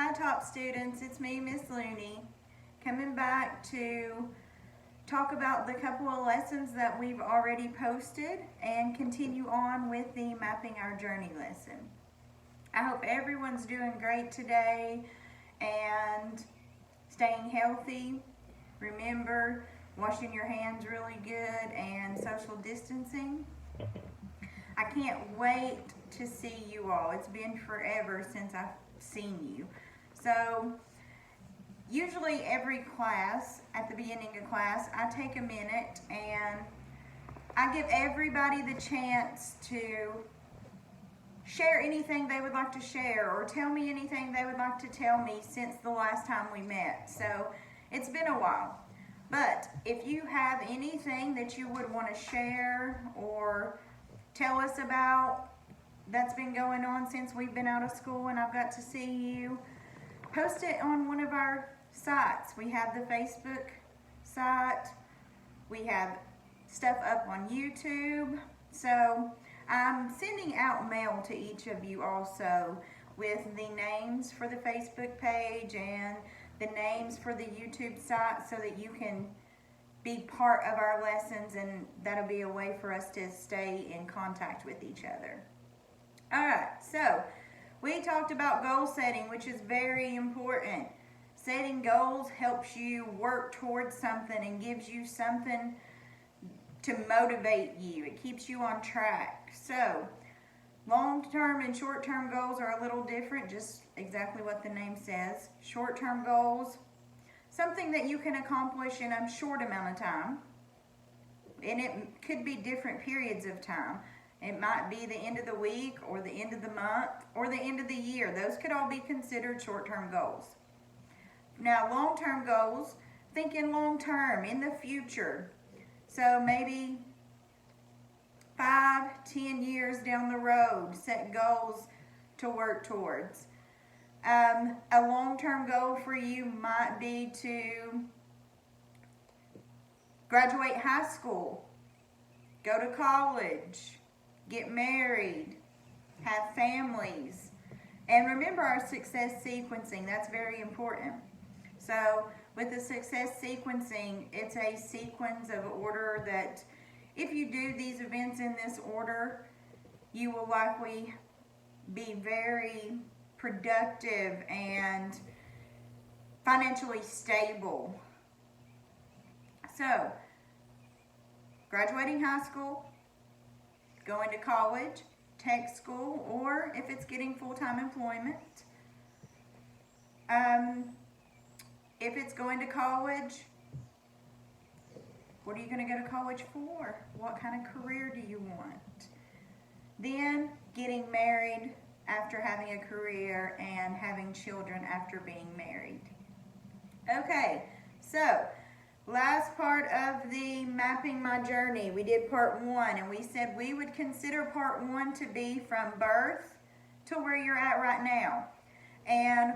Hi top students, it's me, Miss Looney, coming back to talk about the couple of lessons that we've already posted and continue on with the Mapping Our Journey lesson. I hope everyone's doing great today and staying healthy. Remember, washing your hands really good and social distancing. I can't wait to see you all. It's been forever since I've seen you. So usually every class, at the beginning of class, I take a minute and I give everybody the chance to share anything they would like to share or tell me anything they would like to tell me since the last time we met. So it's been a while. But if you have anything that you would want to share or tell us about that's been going on since we've been out of school and I've got to see you, post it on one of our sites. We have the Facebook site. We have stuff up on YouTube. So I'm sending out mail to each of you also with the names for the Facebook page and the names for the YouTube site so that you can be part of our lessons, and that'll be a way for us to stay in contact with each other. All right, so we talked about goal setting, which is very important. Setting goals helps you work towards something and gives you something to motivate you. It keeps you on track. So long-term and short-term goals are a little different, just exactly what the name says. Short-term goals, something that you can accomplish in a short amount of time. And it could be different periods of time. It might be the end of the week or the end of the month or the end of the year. Those could all be considered short-term goals. Now, long-term goals, thinking long-term in the future. So maybe 5-10 years down the road, set goals to work towards. A long-term goal for you might be to graduate high school, go to college, get married, have families, and remember our success sequencing. That's very important. So with the success sequencing, it's a sequence of order that if you do these events in this order, you will likely be very productive and financially stable. So, graduating high school, going to college, tech school, or if it's getting full-time employment. If it's going to college, what are you going to go to college for? What kind of career do you want? Then getting married after having a career and having children after being married. Okay, so last part of the Mapping My Journey, we did part 1, and we said we would consider part 1 to be from birth to where you're at right now. And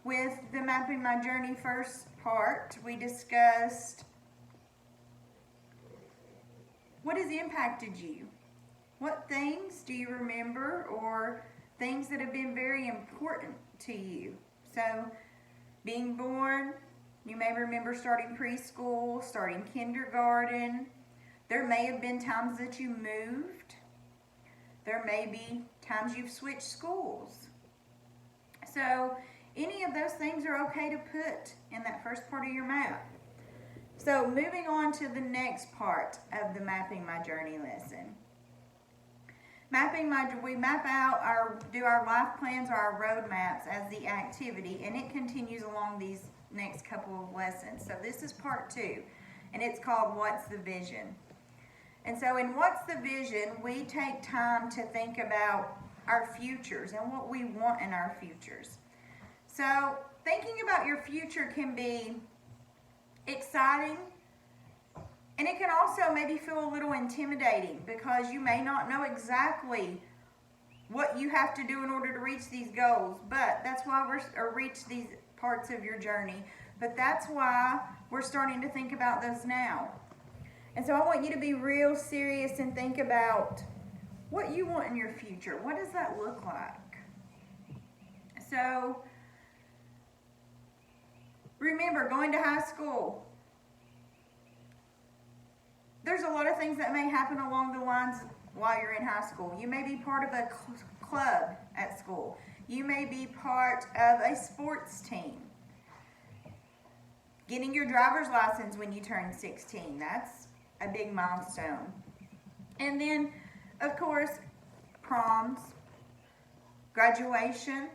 with the Mapping My Journey first part, we discussed what has impacted you. What things do you remember, or things that have been very important to you? So, being born, you may remember starting preschool, starting kindergarten. There may have been times that you moved. There may be times you've switched schools. So, any of those things are okay to put in that first part of your map. So, moving on to the next part of the Mapping My Journey lesson. We map out do our life plans or our roadmaps as the activity, and it continues along these next couple of lessons. So this is part 2, and it's called What's the Vision? And so in What's the Vision, we take time to think about our futures and what we want in our futures. So thinking about your future can be exciting, and it can also maybe feel a little intimidating because you may not know exactly what you have to do in order to reach these goals. But that's why reach these parts of your journey. But that's why we're starting to think about those now. And so I want you to be real serious and think about what you want in your future. What does that look like? So remember, going to high school, there's a lot of things that may happen along the lines while you're in high school. You may be part of a club at school. You may be part of a sports team. Getting your driver's license when you turn 16, that's a big milestone. And then, of course, proms, graduation.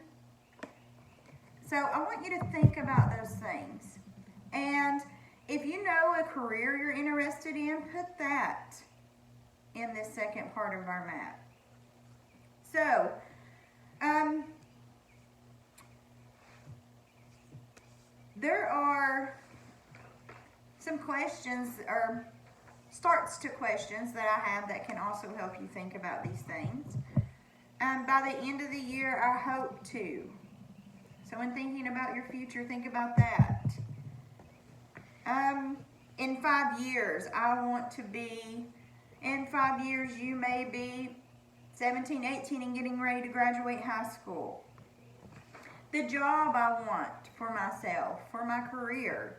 So I want you to think about those things. And if you know a career you're interested in, put that in this second part of our map. So, there are some questions or starts to questions that I have that can also help you think about these things. By the end of the year, I hope to. So when thinking about your future, think about that. In 5 years, I want to be, in 5 years, you may be 17, 18 and getting ready to graduate high school. The job I want for myself, for my career.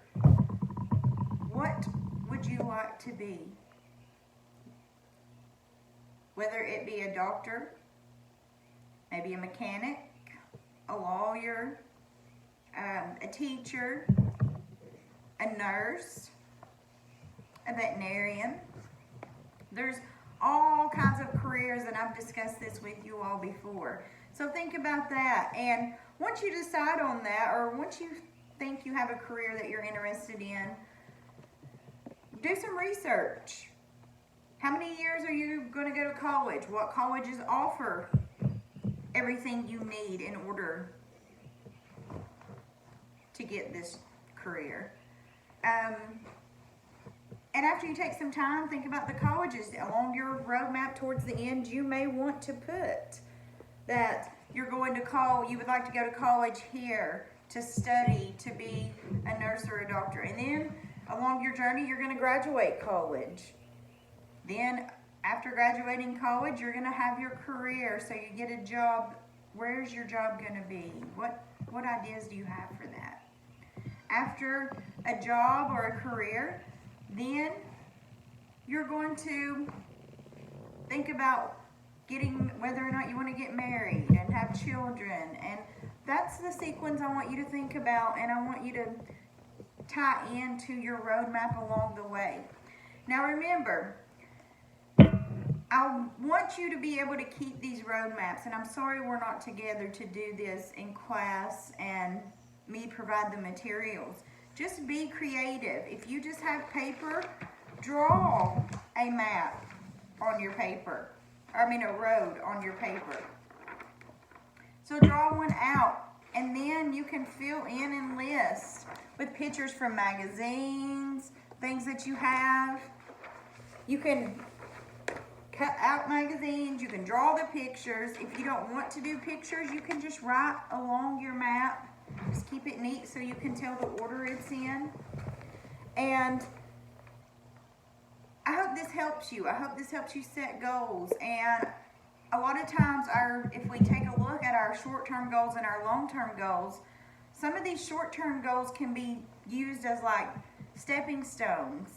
What would you like to be? Whether it be a doctor, maybe a mechanic, a lawyer, a teacher, a nurse, a veterinarian. There's all kinds of careers, and I've discussed this with you all before. So think about that, and once you decide on that, or once you think you have a career that you're interested in, do some research. How many years are you going to go to college? What colleges offer everything you need in order to get this career? And after you take some time, think about the colleges. Along your roadmap towards the end, you may want to put that you're going to you would like to go to college here to study, to be a nurse or a doctor. And then along your journey, you're going to graduate college. Then after graduating college, you're going to have your career. So you get a job. Where's your job going to be? What ideas do you have for that? After a job or a career, then you're going to think about whether or not you want to get married and have children. And that's the sequence I want you to think about, and I want you to tie into your roadmap along the way. Now remember, I want you to be able to keep these roadmaps, and I'm sorry we're not together to do this in class and me provide the materials. Just be creative. If you just have paper, draw a map on your paper. A road on your paper. So draw one out, and then you can fill in and list with pictures from magazines, things that you have. You can cut out magazines, you can draw the pictures. If you don't want to do pictures, you can just write along your map. Just keep it neat so you can tell the order it's in. And I hope this helps you. I hope this helps you set goals. And a lot of times, if we take a look at our short-term goals and our long-term goals, some of these short-term goals can be used as like stepping stones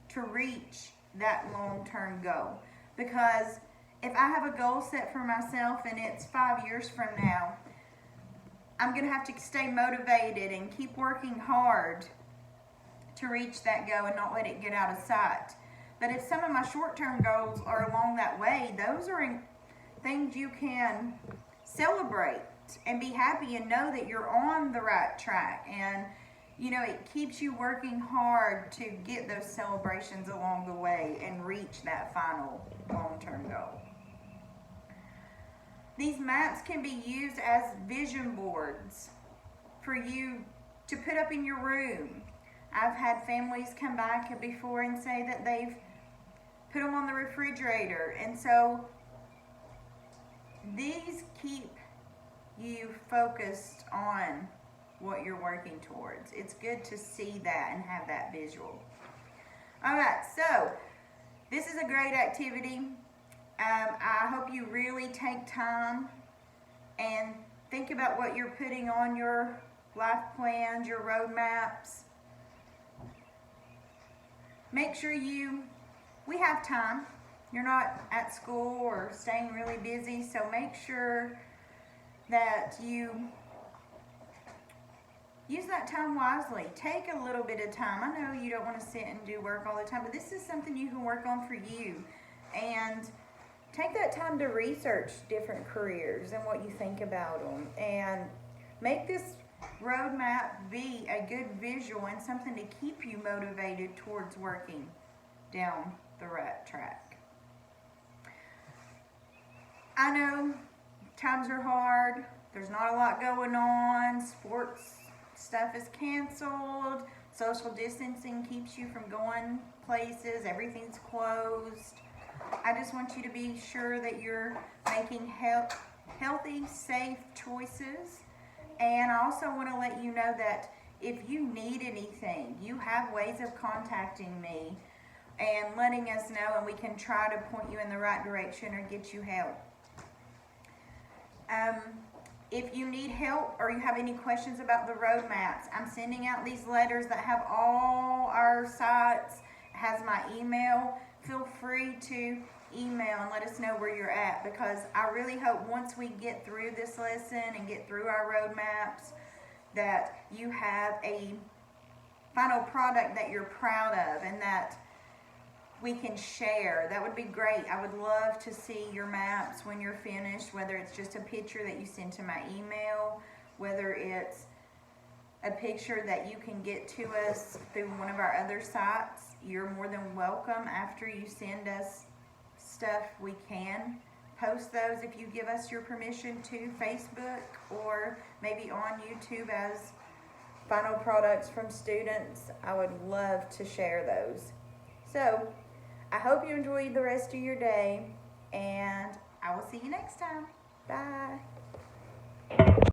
to reach that long-term goal. Because if I have a goal set for myself and it's 5 years from now, I'm going to have to stay motivated and keep working hard to reach that goal and not let it get out of sight. But if some of my short-term goals are along that way, those are things you can celebrate and be happy and know that you're on the right track. And, it keeps you working hard to get those celebrations along the way and reach that final long-term goal. These maps can be used as vision boards for you to put up in your room. I've had families come back before and say that they've put them on the refrigerator. And so these keep you focused on what you're working towards. It's good to see that and have that visual. All right, so this is a great activity. I hope you really take time and think about what you're putting on your life plans, your roadmaps. Make sure we have time. You're not at school or staying really busy, so make sure that you use that time wisely. Take a little bit of time. I know you don't want to sit and do work all the time, but this is something you can work on for you. And take that time to research different careers and what you think about them. And make this roadmap be a good visual and something to keep you motivated towards working down the right track. I know times are hard. There's not a lot going on. Sports stuff is canceled. Social distancing keeps you from going places. Everything's closed. I just want you to be sure that you're making healthy, safe choices. And I also want to let you know that if you need anything, you have ways of contacting me and letting us know, and we can try to point you in the right direction or get you help. If you need help or you have any questions about the roadmaps, I'm sending out these letters that have all our sites, has my email. Feel free to email and let us know where you're at, because I really hope once we get through this lesson and get through our roadmaps that you have a final product that you're proud of and that we can share. That would be great. I would love to see your maps when you're finished, whether it's just a picture that you send to my email, whether it's a picture that you can get to us through one of our other sites. You're more than welcome. After you send us stuff, we can post those if you give us your permission to Facebook or maybe on YouTube as final products from students. I would love to share those. So I hope you enjoyed the rest of your day, and I will see you next time. Bye.